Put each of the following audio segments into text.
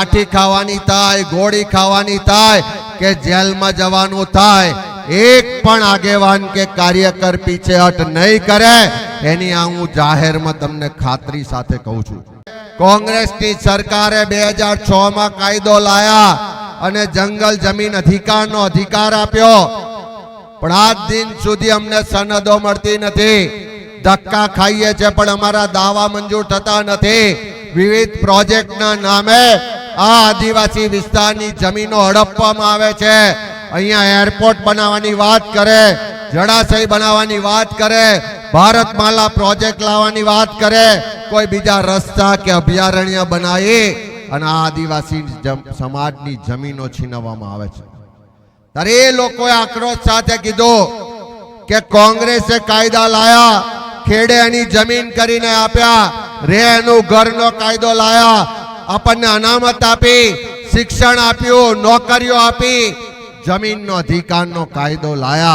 लाठी खावानी थाय, गोળી खावानी थाय के जेल में जवानुं थाय, एक पण आगेवान के कार्यकर पीछे हट नहीं करे एनी आ हूँ जाहेर में तमने खातरी साथे कहूं छूं। कांग्रेस की सरकारे 2006 में कायदो लाया अने जंगल जमीन अधिकार नो अधिकार आप्यो, पण आज दिन सुधी अमने सनदो मळती नथी। धक्का खाईए छे पण अमारा दावा मंजूर थता नथी। विविध प्रोजेक्ट ना नामे आ आदिवासी विस्तारनी जमीनो हड़पवामां आवे छे। अहींया एरपोर्ट बनाववानी वात करे, जलाशय बनाववानी वात करे, भारतमाला प्रोजेक्ट लाववानी वात करे, कोई बीजा रस्ता के अभयारण्य बनावी अने आदिवासी समाजनी जमीनो छीनववामां आवे छे। त्यारे ए लोकोए आक्रोश साथे कीधुं के कांग्रेसे कायदा लाया, खेडे एनी जमीन करीने आप्या, रेहनु घरनो कायदो लाया, आपणने अनामत आपी, शिक्षण आप्युं, नौकरीओ आपी, जमीननो अधिकारनो कायदो लाया।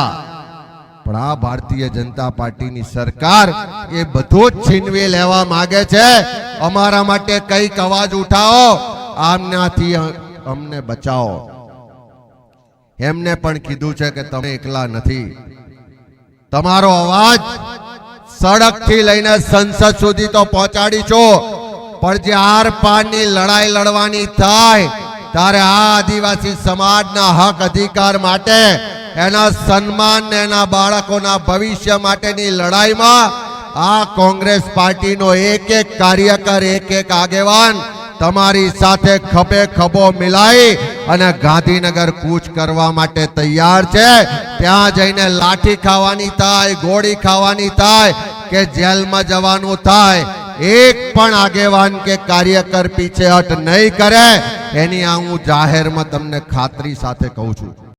पण आ भारतीय जनता पार्टीनी सरकार ए बधुं ज छीनवी लेवा मांगे छे। अमारा माटे कईक अवाज उठाओ, आमनाथी अमने बचाओ। एमने पण कीधुं छे के तमे एकला नथी, तमारो अवाज सड़क थी लईने संसद सुधी तो पहोंचाडीशो, पण जे आर पारनी लड़ाई लड़वानी थाय त्यारे आ आदिवासी समाजना हक अधिकार माटे, एना सन्मान ने एना बाळकोना भविष्य माटेनी लड़ाईमां आ कांग्रेस पार्टीनो एक एक कार्यकर, एक एक आगेवान तमारी साथे खभे खभो मिलाई अने गांधीनगर कूच करवा माटे तैयार छे। त्यां जईने लाठी खावानी थाय, गोળી खावानी थाय के जेल में जवानुं थाय, एक पण आगेवान के कार्यकर पीछे हट नहीं करे एनी आ हूँ जाहेर में तमने खातरी साथे कहूं छूं।